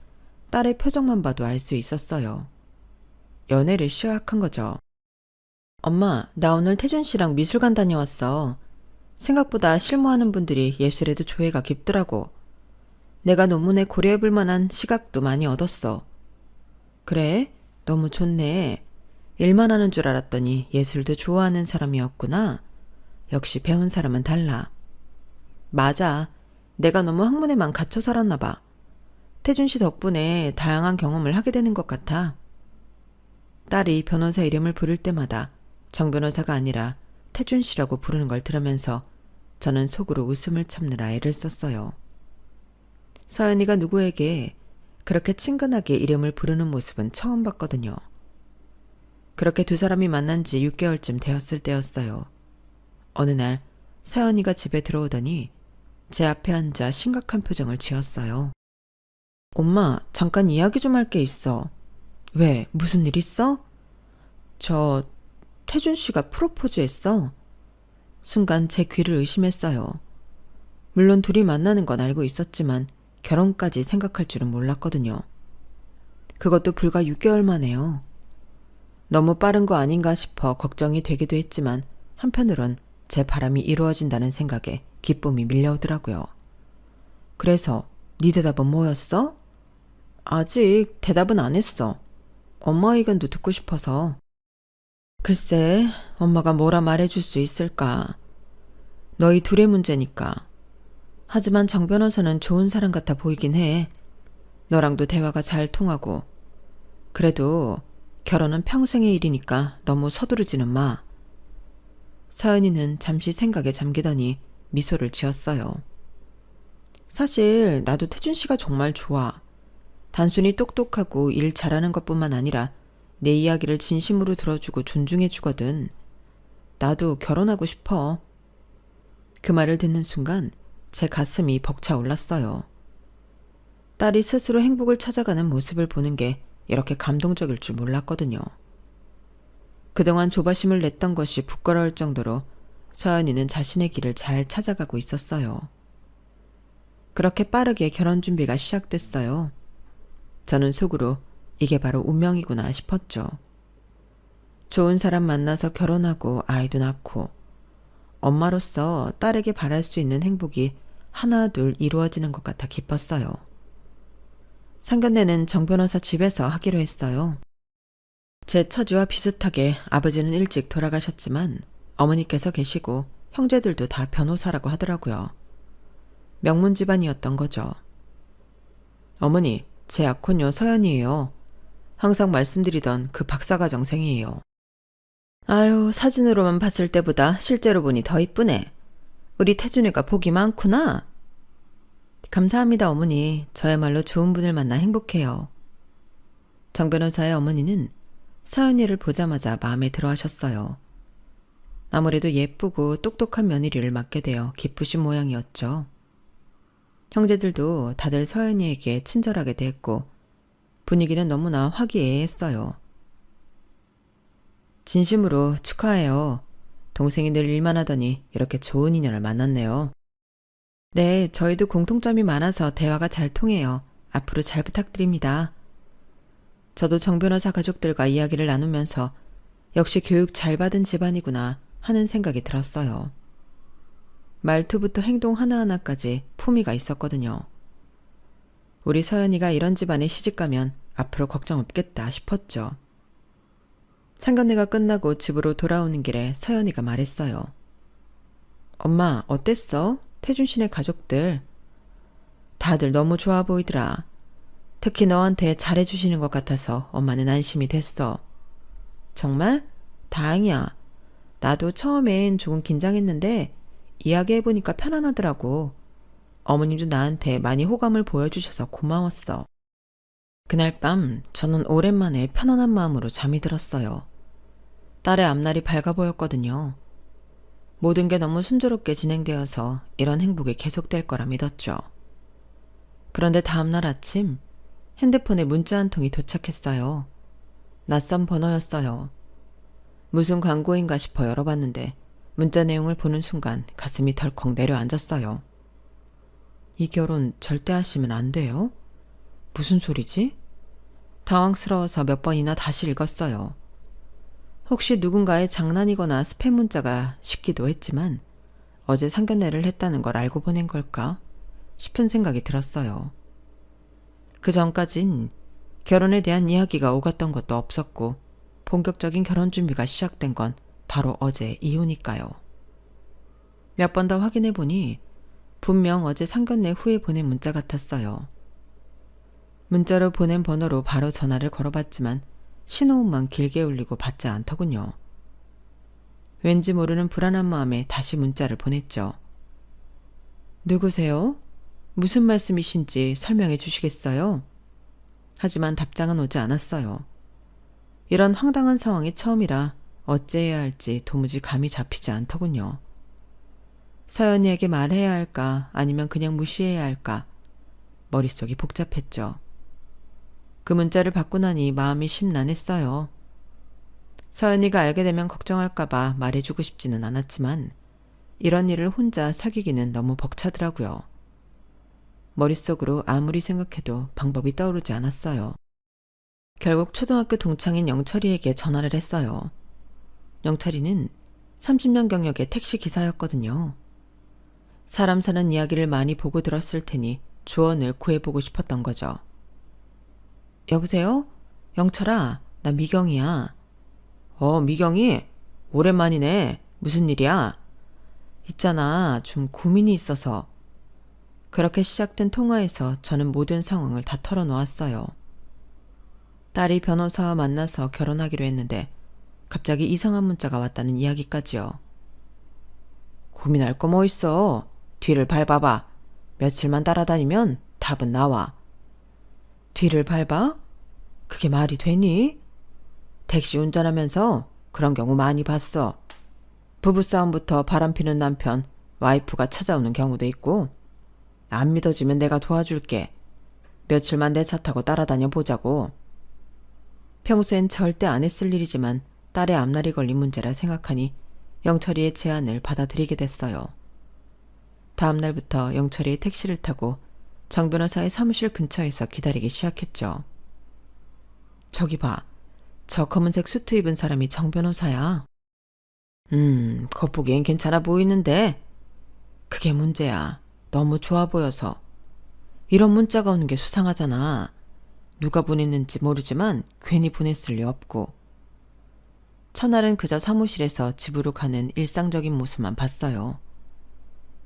딸의 표정만 봐도 알 수 있었어요. 연애를 시작한 거죠. 엄마, 나 오늘 태준 씨랑 미술관 다녀왔어. 생각보다 실무하는 분들이 예술에도 조예가 깊더라고. 내가 논문에 고려해볼 만한 시각도 많이 얻었어. 그래? 너무 좋네. 일만 하는 줄 알았더니 예술도 좋아하는 사람이었구나. 역시 배운 사람은 달라. 맞아. 내가 너무 학문에만 갇혀 살았나 봐. 태준 씨 덕분에 다양한 경험을 하게 되는 것 같아. 딸이 변호사 이름을 부를 때마다 정 변호사가 아니라 태준 씨라고 부르는 걸 들으면서 저는 속으로 웃음을 참느라 애를 썼어요. 서연이가 누구에게 그렇게 친근하게 이름을 부르는 모습은 처음 봤거든요. 그렇게 두 사람이 만난 지 6개월쯤 되었을 때였어요. 어느 날 서연이가 집에 들어오더니 제 앞에 앉아 심각한 표정을 지었어요. 엄마, 잠깐 이야기 좀 할 게 있어. 왜? 무슨 일 있어? 저 태준 씨가 프로포즈 했어. 순간 제 귀를 의심했어요. 물론 둘이 만나는 건 알고 있었지만 결혼까지 생각할 줄은 몰랐거든요. 그것도 불과 6개월 만에요. 너무 빠른 거 아닌가 싶어 걱정이 되기도 했지만 한편으론 제 바람이 이루어진다는 생각에 기쁨이 밀려오더라고요. 그래서 네 대답은 뭐였어? 아직 대답은 안 했어. 엄마 의견도 듣고 싶어서. 글쎄, 엄마가 뭐라 말해줄 수 있을까. 너희 둘의 문제니까. 하지만 정 변호사는 좋은 사람 같아 보이긴 해. 너랑도 대화가 잘 통하고. 그래도 결혼은 평생의 일이니까 너무 서두르지는 마. 서연이는 잠시 생각에 잠기더니 미소를 지었어요. 사실 나도 태준 씨가 정말 좋아. 단순히 똑똑하고 일 잘하는 것뿐만 아니라 내 이야기를 진심으로 들어주고 존중해주거든. 나도 결혼하고 싶어. 그 말을 듣는 순간 제 가슴이 벅차올랐어요. 딸이 스스로 행복을 찾아가는 모습을 보는 게 이렇게 감동적일 줄 몰랐거든요. 그동안 조바심을 냈던 것이 부끄러울 정도로 서연이는 자신의 길을 잘 찾아가고 있었어요. 그렇게 빠르게 결혼 준비가 시작됐어요. 저는 속으로 이게 바로 운명이구나 싶었죠. 좋은 사람 만나서 결혼하고 아이도 낳고 엄마로서 딸에게 바랄 수 있는 행복이 하나 둘 이루어지는 것 같아 기뻤어요. 상견례는 정 변호사 집에서 하기로 했어요. 제 처지와 비슷하게 아버지는 일찍 돌아가셨지만 어머니께서 계시고 형제들도 다 변호사라고 하더라고요. 명문 집안이었던 거죠. 어머니, 제 약혼녀 서연이에요. 항상 말씀드리던 그 박사과정생이에요. 아유, 사진으로만 봤을 때보다 실제로 보니 더 이쁘네. 우리 태준이가 복이 많구나. 감사합니다, 어머니. 저야말로 좋은 분을 만나 행복해요. 정 변호사의 어머니는 서연이를 보자마자 마음에 들어 하셨어요. 아무래도 예쁘고 똑똑한 며느리를 맡게 되어 기쁘신 모양이었죠. 형제들도 다들 서연이에게 친절하게 대했고 분위기는 너무나 화기애애했어요. 진심으로 축하해요. 동생이 늘 일만 하더니 이렇게 좋은 인연을 만났네요. 네, 저희도 공통점이 많아서 대화가 잘 통해요. 앞으로 잘 부탁드립니다. 저도 정 변호사 가족들과 이야기를 나누면서 역시 교육 잘 받은 집안이구나 하는 생각이 들었어요. 말투부터 행동 하나하나까지 품위가 있었거든요. 우리 서연이가 이런 집안에 시집가면 앞으로 걱정 없겠다 싶었죠. 상견례가 끝나고 집으로 돌아오는 길에 서연이가 말했어요. 엄마, 어땠어? 태준 씨네 가족들. 다들 너무 좋아 보이더라. 특히 너한테 잘해주시는 것 같아서 엄마는 안심이 됐어. 정말? 다행이야. 나도 처음엔 조금 긴장했는데 이야기해보니까 편안하더라고. 어머님도 나한테 많이 호감을 보여주셔서 고마웠어. 그날 밤 저는 오랜만에 편안한 마음으로 잠이 들었어요. 딸의 앞날이 밝아 보였거든요. 모든 게 너무 순조롭게 진행되어서 이런 행복이 계속될 거라 믿었죠. 그런데 다음날 아침 핸드폰에 문자 한 통이 도착했어요. 낯선 번호였어요. 무슨 광고인가 싶어 열어봤는데 문자 내용을 보는 순간 가슴이 덜컥 내려앉았어요. 이 결혼 절대 하시면 안 돼요? 무슨 소리지? 당황스러워서 몇 번이나 다시 읽었어요. 혹시 누군가의 장난이거나 스팸 문자가 싶기도 했지만 어제 상견례를 했다는 걸 알고 보낸 걸까 싶은 생각이 들었어요. 그 전까진 결혼에 대한 이야기가 오갔던 것도 없었고 본격적인 결혼 준비가 시작된 건 바로 어제 이후니까요. 몇 번 더 확인해 보니 분명 어제 상견례 후에 보낸 문자 같았어요. 문자로 보낸 번호로 바로 전화를 걸어봤지만 신호음만 길게 울리고 받지 않더군요. 왠지 모르는 불안한 마음에 다시 문자를 보냈죠. 누구세요? 무슨 말씀이신지 설명해 주시겠어요? 하지만 답장은 오지 않았어요. 이런 황당한 상황이 처음이라 어찌해야 할지 도무지 감이 잡히지 않더군요. 서연이에게 말해야 할까 아니면 그냥 무시해야 할까 머릿속이 복잡했죠. 그 문자를 받고 나니 마음이 심란했어요. 서연이가 알게 되면 걱정할까봐 말해주고 싶지는 않았지만 이런 일을 혼자 사귀기는 너무 벅차더라고요. 머릿속으로 아무리 생각해도 방법이 떠오르지 않았어요. 결국 초등학교 동창인 영철이에게 전화를 했어요. 영철이는 30년 경력의 택시 기사였거든요. 사람 사는 이야기를 많이 보고 들었을 테니 조언을 구해보고 싶었던 거죠. 여보세요? 영철아, 나 미경이야. 미경이? 오랜만이네. 무슨 일이야? 있잖아, 좀 고민이 있어서. 그렇게 시작된 통화에서 저는 모든 상황을 다 털어놓았어요. 딸이 변호사와 만나서 결혼하기로 했는데 갑자기 이상한 문자가 왔다는 이야기까지요. 고민할 거 뭐 있어. 뒤를 밟아봐. 며칠만 따라다니면 답은 나와. 뒤를 밟아? 그게 말이 되니? 택시 운전하면서 그런 경우 많이 봤어. 부부싸움부터 바람피는 남편, 와이프가 찾아오는 경우도 있고. 안 믿어지면 내가 도와줄게. 며칠만 내 차 타고 따라다녀 보자고. 평소엔 절대 안 했을 일이지만 딸의 앞날이 걸린 문제라 생각하니 영철이의 제안을 받아들이게 됐어요. 다음 날부터 영철이의 택시를 타고 정 변호사의 사무실 근처에서 기다리기 시작했죠. 저기 봐. 저 검은색 수트 입은 사람이 정 변호사야. 겉보기엔 괜찮아 보이는데. 그게 문제야. 너무 좋아 보여서. 이런 문자가 오는 게 수상하잖아. 누가 보냈는지 모르지만 괜히 보냈을 리 없고. 첫날은 그저 사무실에서 집으로 가는 일상적인 모습만 봤어요.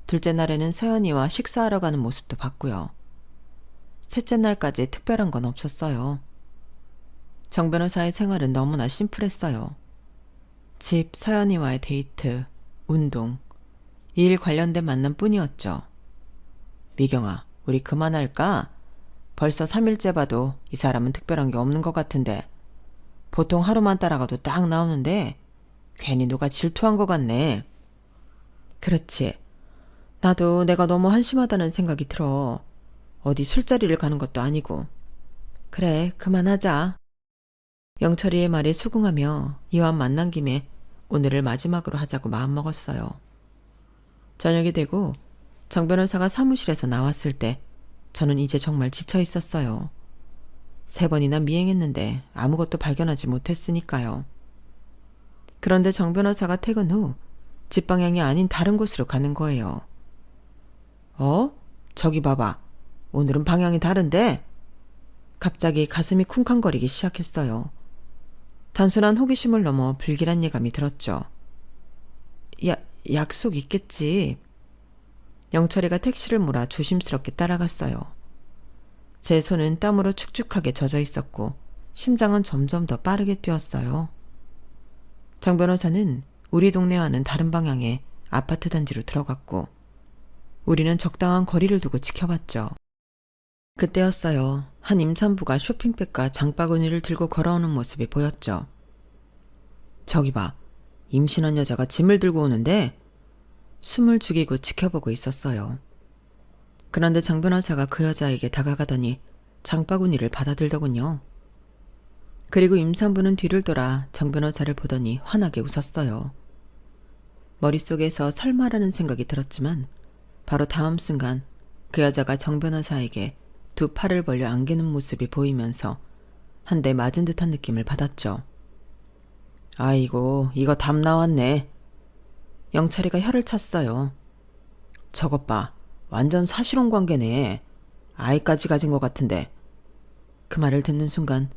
둘째 날에는 서연이와 식사하러 가는 모습도 봤고요. 셋째 날까지 특별한 건 없었어요. 정 변호사의 생활은 너무나 심플했어요. 집, 서연이와의 데이트, 운동, 일 관련된 만남뿐이었죠. 미경아, 우리 그만할까? 벌써 3일째 봐도 이 사람은 특별한 게 없는 것 같은데 보통 하루만 따라가도 딱 나오는데 괜히 누가 질투한 것 같네. 그렇지. 나도 내가 너무 한심하다는 생각이 들어. 어디 술자리를 가는 것도 아니고. 그래, 그만하자. 영철이의 말에 수긍하며 이왕 만난 김에 오늘을 마지막으로 하자고 마음먹었어요. 저녁이 되고 정 변호사가 사무실에서 나왔을 때 저는 이제 정말 지쳐 있었어요. 3번이나 미행했는데 아무것도 발견하지 못했으니까요. 그런데 정 변호사가 퇴근 후 집 방향이 아닌 다른 곳으로 가는 거예요. 저기 봐봐. 오늘은 방향이 다른데? 갑자기 가슴이 쿵쾅거리기 시작했어요. 단순한 호기심을 넘어 불길한 예감이 들었죠. 약속 있겠지. 영철이가 택시를 몰아 조심스럽게 따라갔어요. 제 손은 땀으로 축축하게 젖어 있었고 심장은 점점 더 빠르게 뛰었어요. 정 변호사는 우리 동네와는 다른 방향의 아파트 단지로 들어갔고 우리는 적당한 거리를 두고 지켜봤죠. 그때였어요. 한 임산부가 쇼핑백과 장바구니를 들고 걸어오는 모습이 보였죠. 저기 봐. 임신한 여자가 짐을 들고 오는데 숨을 죽이고 지켜보고 있었어요. 그런데 장 변호사가 그 여자에게 다가가더니 장바구니를 받아들더군요. 그리고 임산부는 뒤를 돌아 장 변호사를 보더니 환하게 웃었어요. 머릿속에서 설마라는 생각이 들었지만 바로 다음 순간 그 여자가 정 변호사에게 두 팔을 벌려 안기는 모습이 보이면서 한 대 맞은 듯한 느낌을 받았죠. 아이고, 이거 담 나왔네. 영철이가 혀를 찼어요. 저것 봐. 완전 사실혼 관계네. 아이까지 가진 것 같은데. 그 말을 듣는 순간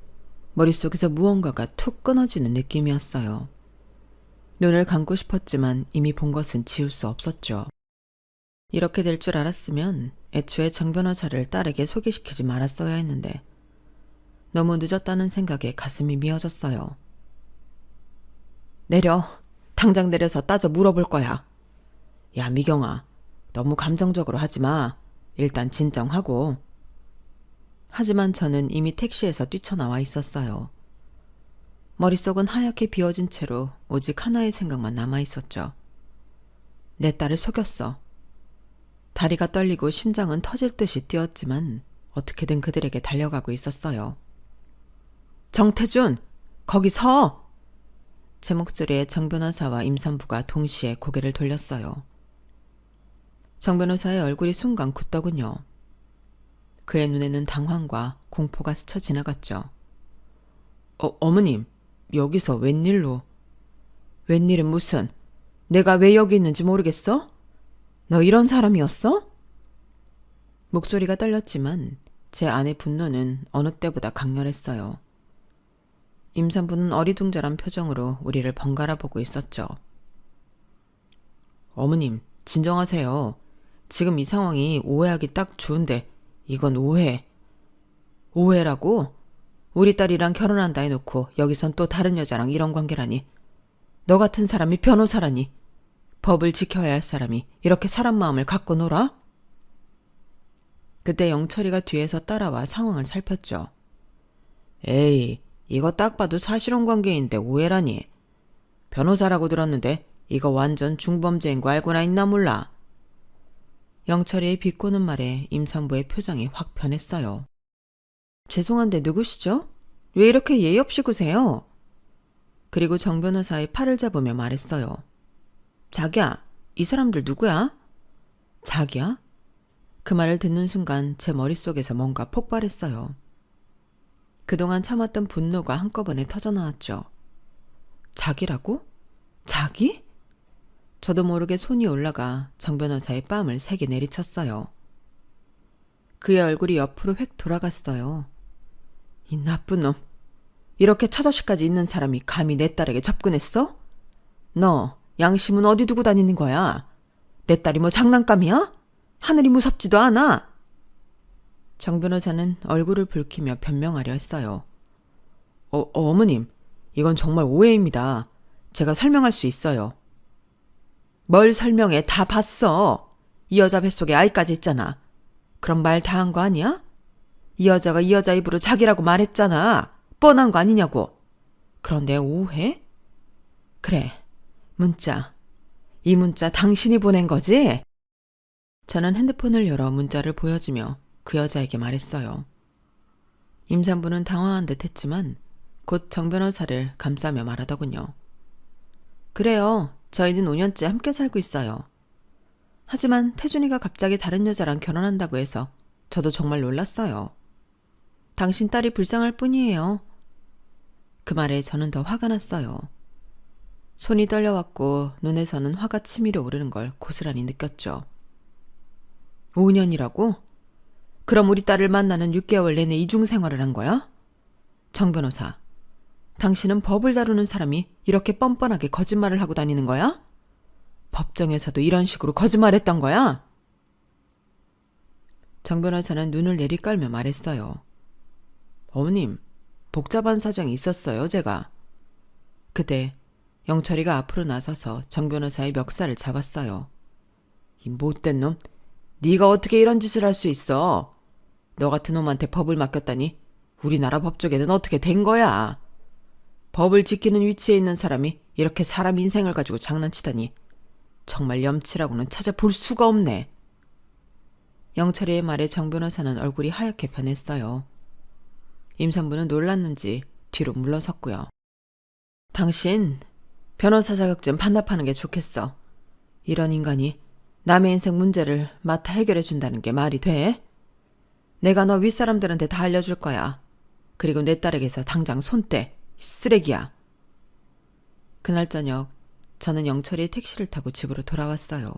머릿속에서 무언가가 툭 끊어지는 느낌이었어요. 눈을 감고 싶었지만 이미 본 것은 지울 수 없었죠. 이렇게 될 줄 알았으면 애초에 정 변호사를 딸에게 소개시키지 말았어야 했는데 너무 늦었다는 생각에 가슴이 미어졌어요. 내려. 당장 내려서 따져 물어볼 거야. 야, 미경아. 너무 감정적으로 하지 마. 일단 진정하고. 하지만 저는 이미 택시에서 뛰쳐나와 있었어요. 머릿속은 하얗게 비워진 채로 오직 하나의 생각만 남아있었죠. 내 딸을 속였어. 다리가 떨리고 심장은 터질 듯이 뛰었지만 어떻게든 그들에게 달려가고 있었어요. 정태준! 거기 서! 제 목소리에 정 변호사와 임산부가 동시에 고개를 돌렸어요. 정 변호사의 얼굴이 순간 굳더군요. 그의 눈에는 당황과 공포가 스쳐 지나갔죠. 어머님, 여기서 웬일로? 웬일은 무슨? 내가 왜 여기 있는지 모르겠어? 너 이런 사람이었어? 목소리가 떨렸지만 제 안의 분노는 어느 때보다 강렬했어요. 임산부는 어리둥절한 표정으로 우리를 번갈아 보고 있었죠. 어머님, 진정하세요. 지금 이 상황이 오해하기 딱 좋은데 이건 오해. 오해라고? 우리 딸이랑 결혼한다 해놓고 여기선 또 다른 여자랑 이런 관계라니. 너 같은 사람이 변호사라니. 법을 지켜야 할 사람이 이렇게 사람 마음을 갖고 놀아? 그때 영철이가 뒤에서 따라와 상황을 살폈죠. 에이, 이거 딱 봐도 사실혼 관계인데 오해라니. 변호사라고 들었는데 이거 완전 중범죄인 거 알고나 있나 몰라. 영철이의 비꼬는 말에 임산부의 표정이 확 변했어요. 죄송한데 누구시죠? 왜 이렇게 예의 없이 구세요? 그리고 정 변호사의 팔을 잡으며 말했어요. 자기야, 이 사람들 누구야? 자기야? 그 말을 듣는 순간 제 머릿속에서 뭔가 폭발했어요. 그동안 참았던 분노가 한꺼번에 터져나왔죠. 자기라고? 자기? 저도 모르게 손이 올라가 정 변호사의 뺨을 세게 내리쳤어요. 그의 얼굴이 옆으로 획 돌아갔어요. 이 나쁜 놈. 이렇게 처자식까지 있는 사람이 감히 내 딸에게 접근했어? 너 양심은 어디 두고 다니는 거야? 내 딸이 뭐 장난감이야? 하늘이 무섭지도 않아. 정 변호사는 얼굴을 붉히며 변명하려 했어요. 어머님, 이건 정말 오해입니다. 제가 설명할 수 있어요. 뭘 설명해? 다 봤어. 이 여자 뱃속에 아이까지 있잖아. 그럼 말 다 한 거 아니야? 이 여자가 이 여자 입으로 자기라고 말했잖아. 뻔한 거 아니냐고. 그런데 오해? 그래, 문자. 이 문자 당신이 보낸 거지? 저는 핸드폰을 열어 문자를 보여주며 그 여자에게 말했어요. 임산부는 당황한 듯 했지만 곧 정 변호사를 감싸며 말하더군요. 그래요. 저희는 5년째 함께 살고 있어요. 하지만 태준이가 갑자기 다른 여자랑 결혼한다고 해서 저도 정말 놀랐어요. 당신 딸이 불쌍할 뿐이에요. 그 말에 저는 더 화가 났어요. 손이 떨려왔고 눈에서는 화가 치밀어 오르는 걸 고스란히 느꼈죠. 5년이라고? 그럼 우리 딸을 만나는 6개월 내내 이중생활을 한 거야? 정 변호사, 당신은 법을 다루는 사람이 이렇게 뻔뻔하게 거짓말을 하고 다니는 거야? 법정에서도 이런 식으로 거짓말했던 거야? 정 변호사는 눈을 내리깔며 말했어요. 어머님, 복잡한 사정이 있었어요, 제가. 그때 영철이가 앞으로 나서서 정 변호사의 멱살을 잡았어요. 이 못된 놈, 네가 어떻게 이런 짓을 할 수 있어? 너 같은 놈한테 법을 맡겼다니 우리나라 법조계는 어떻게 된 거야? 법을 지키는 위치에 있는 사람이 이렇게 사람 인생을 가지고 장난치다니 정말 염치라고는 찾아볼 수가 없네. 영철이의 말에 정 변호사는 얼굴이 하얗게 변했어요. 임산부는 놀랐는지 뒤로 물러섰고요. 당신 변호사 자격증 반납하는 게 좋겠어. 이런 인간이 남의 인생 문제를 맡아 해결해 준다는 게 말이 돼? 내가 너 윗사람들한테 다 알려줄 거야. 그리고 내 딸에게서 당장 손 떼. 쓰레기야. 그날 저녁 저는 영철이의 택시를 타고 집으로 돌아왔어요.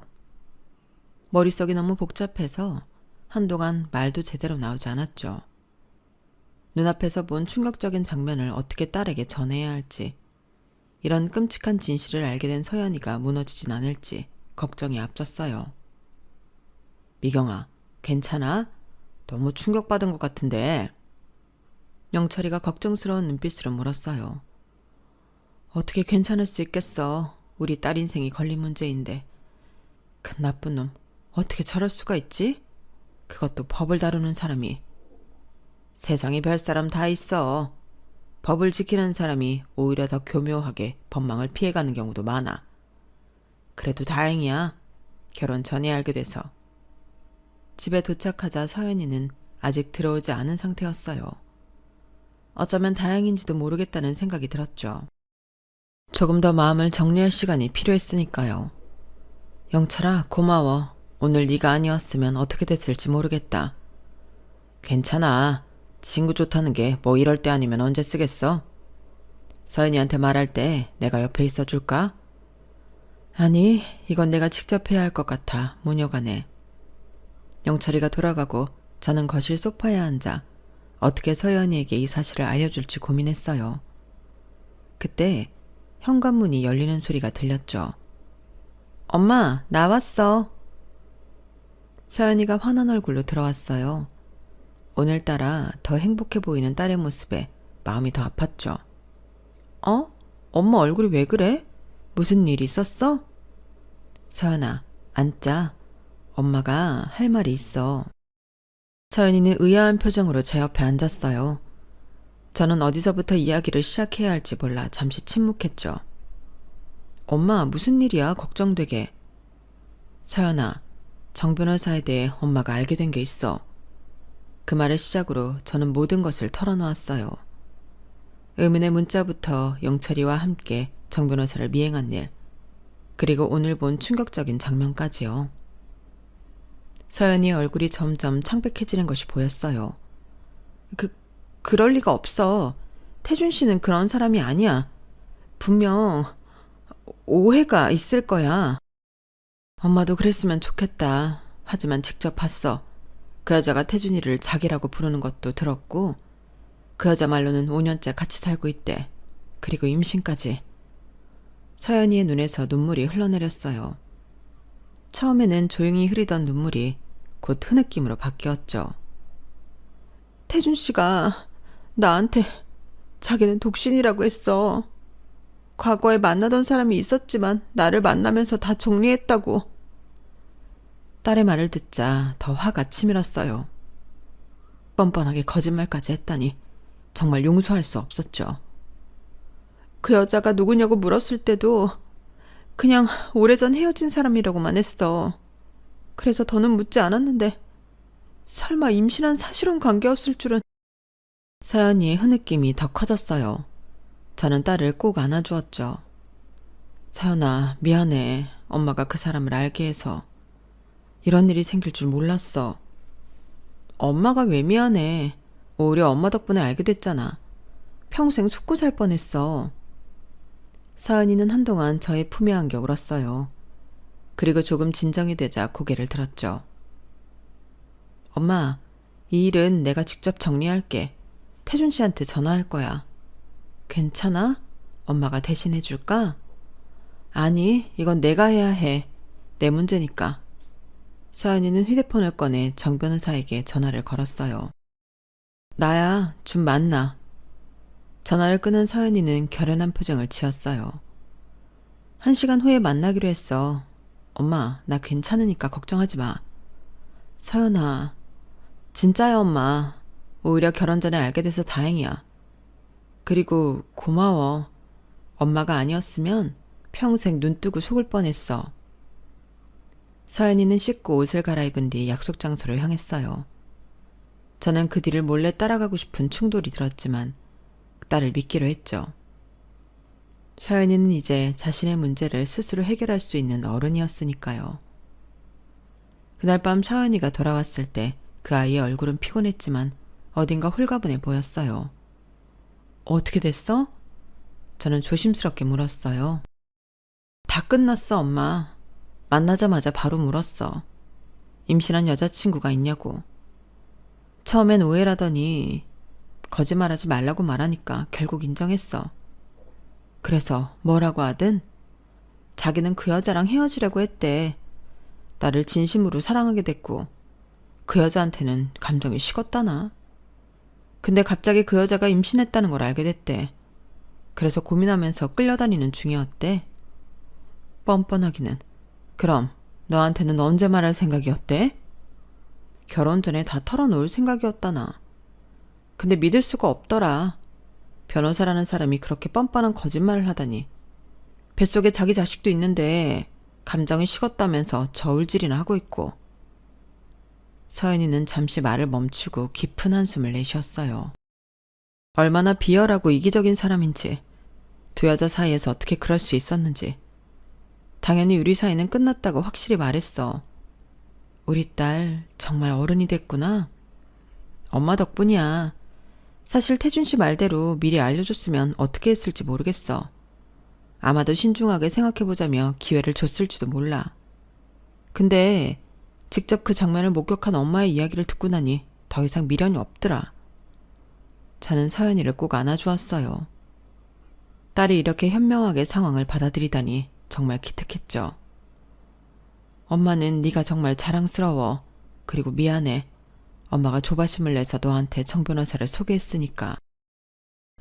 머릿속이 너무 복잡해서 한동안 말도 제대로 나오지 않았죠. 눈앞에서 본 충격적인 장면을 어떻게 딸에게 전해야 할지, 이런 끔찍한 진실을 알게 된 서연이가 무너지진 않을지 걱정이 앞섰어요. 미경아, 괜찮아? 너무 충격받은 것 같은데. 영철이가 걱정스러운 눈빛으로 물었어요. 어떻게 괜찮을 수 있겠어. 우리 딸 인생이 걸린 문제인데. 그 나쁜 놈, 어떻게 저럴 수가 있지? 그것도 법을 다루는 사람이. 세상에 별 사람 다 있어. 법을 지키는 사람이 오히려 더 교묘하게 법망을 피해가는 경우도 많아. 그래도 다행이야. 결혼 전에 알게 돼서. 집에 도착하자 서연이는 아직 들어오지 않은 상태였어요. 어쩌면 다행인지도 모르겠다는 생각이 들었죠. 조금 더 마음을 정리할 시간이 필요했으니까요. 영철아, 고마워. 오늘 네가 아니었으면 어떻게 됐을지 모르겠다. 괜찮아. 친구 좋다는 게 뭐 이럴 때 아니면 언제 쓰겠어? 서연이한테 말할 때 내가 옆에 있어줄까? 아니, 이건 내가 직접 해야 할 것 같아. 모녀간에. 영철이가 돌아가고 저는 거실 소파에 앉아 어떻게 서연이에게 이 사실을 알려줄지 고민했어요. 그때 현관문이 열리는 소리가 들렸죠. 엄마, 나왔어. 서연이가 환한 얼굴로 들어왔어요. 오늘따라 더 행복해 보이는 딸의 모습에 마음이 더 아팠죠. 어? 엄마 얼굴이 왜 그래? 무슨 일 있었어? 서연아, 앉자. 엄마가 할 말이 있어. 서연이는 의아한 표정으로 제 옆에 앉았어요. 저는 어디서부터 이야기를 시작해야 할지 몰라 잠시 침묵했죠. 엄마, 무슨 일이야? 걱정되게. 서연아, 정 변호사에 대해 엄마가 알게 된 게 있어. 그 말을 시작으로 저는 모든 것을 털어놓았어요. 의문의 문자부터 영철이와 함께 정 변호사를 미행한 일, 그리고 오늘 본 충격적인 장면까지요. 서연이의 얼굴이 점점 창백해지는 것이 보였어요. 그럴 리가 없어. 태준 씨는 그런 사람이 아니야. 분명 오해가 있을 거야. 엄마도 그랬으면 좋겠다. 하지만 직접 봤어. 그 여자가 태준이를 자기라고 부르는 것도 들었고, 그 여자 말로는 5년째 같이 살고 있대. 그리고 임신까지. 서연이의 눈에서 눈물이 흘러내렸어요. 처음에는 조용히 흐리던 눈물이 곧 흐느낌으로 바뀌었죠. 태준 씨가 나한테 자기는 독신이라고 했어. 과거에 만나던 사람이 있었지만 나를 만나면서 다 정리했다고. 딸의 말을 듣자 더 화가 치밀었어요. 뻔뻔하게 거짓말까지 했다니 정말 용서할 수 없었죠. 그 여자가 누구냐고 물었을 때도 그냥 오래전 헤어진 사람이라고만 했어. 그래서 더는 묻지 않았는데 설마 임신한 사실혼 관계였을 줄은. 서연이의 흐느낌이 더 커졌어요. 저는 딸을 꼭 안아주었죠. 서연아, 미안해. 엄마가 그 사람을 알게 해서. 이런 일이 생길 줄 몰랐어. 엄마가 왜 미안해. 오히려 엄마 덕분에 알게 됐잖아. 평생 속고 살 뻔했어. 서연이는 한동안 저의 품에 안겨 울었어요. 그리고 조금 진정이 되자 고개를 들었죠. 엄마, 이 일은 내가 직접 정리할게. 태준 씨한테 전화할 거야. 괜찮아? 엄마가 대신해 줄까? 아니, 이건 내가 해야 해. 내 문제니까. 서연이는 휴대폰을 꺼내 정 변호사에게 전화를 걸었어요. 나야, 좀 만나. 전화를 끊은 서연이는 결연한 표정을 지었어요. 1시간 후에 만나기로 했어. 엄마, 나 괜찮으니까 걱정하지 마. 서연아, 진짜야 엄마. 오히려 결혼 전에 알게 돼서 다행이야. 그리고 고마워. 엄마가 아니었으면 평생 눈 뜨고 속을 뻔했어. 서연이는 씻고 옷을 갈아입은 뒤 약속 장소로 향했어요. 저는 그 뒤를 몰래 따라가고 싶은 충돌이 들었지만 딸을 믿기로 했죠. 서연이는 이제 자신의 문제를 스스로 해결할 수 있는 어른이었으니까요. 그날 밤 서연이가 돌아왔을 때 그 아이의 얼굴은 피곤했지만 어딘가 홀가분해 보였어요. 어떻게 됐어? 저는 조심스럽게 물었어요. 다 끝났어, 엄마. 만나자마자 바로 물었어. 임신한 여자친구가 있냐고. 처음엔 오해라더니 거짓말하지 말라고 말하니까 결국 인정했어. 그래서 뭐라고 하든 자기는 그 여자랑 헤어지려고 했대. 나를 진심으로 사랑하게 됐고 그 여자한테는 감정이 식었다나. 근데 갑자기 그 여자가 임신했다는 걸 알게 됐대. 그래서 고민하면서 끌려다니는 중이었대. 뻔뻔하기는. 그럼 너한테는 언제 말할 생각이었대? 결혼 전에 다 털어놓을 생각이었다나. 근데 믿을 수가 없더라. 변호사라는 사람이 그렇게 뻔뻔한 거짓말을 하다니. 뱃속에 자기 자식도 있는데 감정이 식었다면서 저울질이나 하고 있고. 서연이는 잠시 말을 멈추고 깊은 한숨을 내쉬었어요. 얼마나 비열하고 이기적인 사람인지, 두 여자 사이에서 어떻게 그럴 수 있었는지. 당연히 우리 사이는 끝났다고 확실히 말했어. 우리 딸 정말 어른이 됐구나. 엄마 덕분이야. 사실 태준 씨 말대로 미리 알려줬으면 어떻게 했을지 모르겠어. 아마도 신중하게 생각해보자며 기회를 줬을지도 몰라. 근데 직접 그 장면을 목격한 엄마의 이야기를 듣고 나니 더 이상 미련이 없더라. 저는 서연이를 꼭 안아주었어요. 딸이 이렇게 현명하게 상황을 받아들이다니 정말 기특했죠. 엄마는 네가 정말 자랑스러워. 그리고 미안해. 엄마가 조바심을 내서 너한테 정 변호사를 소개했으니까.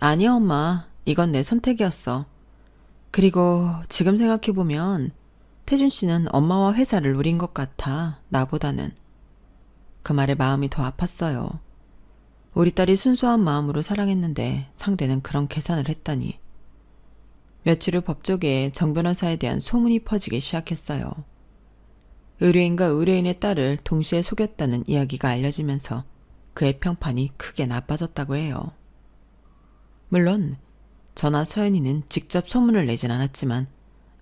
아니야 엄마. 이건 내 선택이었어. 그리고 지금 생각해보면 태준 씨는 엄마와 회사를 노린 것 같아. 나보다는. 그 말에 마음이 더 아팠어요. 우리 딸이 순수한 마음으로 사랑했는데 상대는 그런 계산을 했다니. 며칠 후 법조계에 정 변호사에 대한 소문이 퍼지기 시작했어요. 의뢰인과 의뢰인의 딸을 동시에 속였다는 이야기가 알려지면서 그의 평판이 크게 나빠졌다고 해요. 물론 저나 서연이는 직접 소문을 내진 않았지만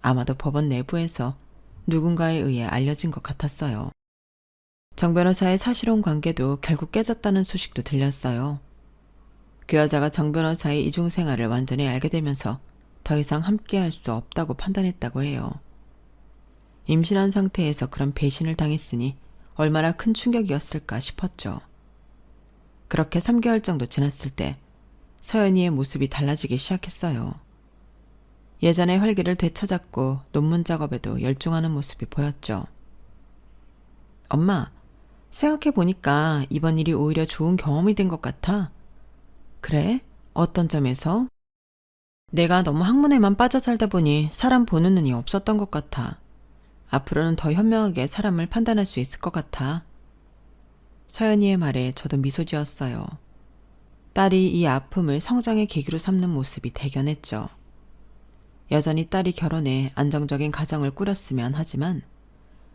아마도 법원 내부에서 누군가에 의해 알려진 것 같았어요. 정 변호사의 사실혼 관계도 결국 깨졌다는 소식도 들렸어요. 그 여자가 정 변호사의 이중 생활을 완전히 알게 되면서 더 이상 함께할 수 없다고 판단했다고 해요. 임신한 상태에서 그런 배신을 당했으니 얼마나 큰 충격이었을까 싶었죠. 그렇게 3개월 정도 지났을 때 서연이의 모습이 달라지기 시작했어요. 예전의 활기를 되찾았고 논문 작업에도 열중하는 모습이 보였죠. 엄마, 생각해보니까 이번 일이 오히려 좋은 경험이 된 것 같아. 그래? 어떤 점에서? 내가 너무 학문에만 빠져 살다 보니 사람 보는 눈이 없었던 것 같아. 앞으로는 더 현명하게 사람을 판단할 수 있을 것 같아. 서연이의 말에 저도 미소 지었어요. 딸이 이 아픔을 성장의 계기로 삼는 모습이 대견했죠. 여전히 딸이 결혼해 안정적인 가정을 꾸렸으면 하지만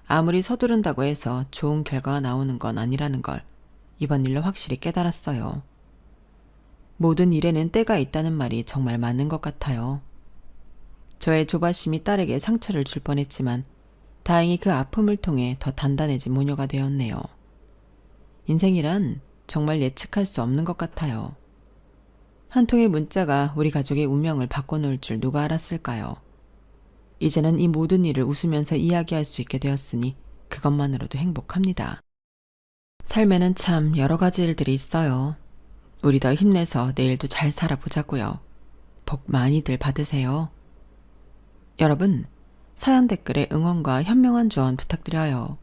아무리 서두른다고 해서 좋은 결과가 나오는 건 아니라는 걸 이번 일로 확실히 깨달았어요. 모든 일에는 때가 있다는 말이 정말 맞는 것 같아요. 저의 조바심이 딸에게 상처를 줄 뻔했지만 다행히 그 아픔을 통해 더 단단해진 모녀가 되었네요. 인생이란 정말 예측할 수 없는 것 같아요. 한 통의 문자가 우리 가족의 운명을 바꿔놓을 줄 누가 알았을까요? 이제는 이 모든 일을 웃으면서 이야기할 수 있게 되었으니 그것만으로도 행복합니다. 삶에는 참 여러 가지 일들이 있어요. 우리 더 힘내서 내일도 잘 살아보자고요. 복 많이들 받으세요. 여러분, 사연 댓글에 응원과 현명한 조언 부탁드려요.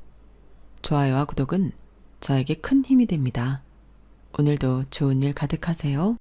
좋아요와 구독은 저에게 큰 힘이 됩니다. 오늘도 좋은 일 가득하세요.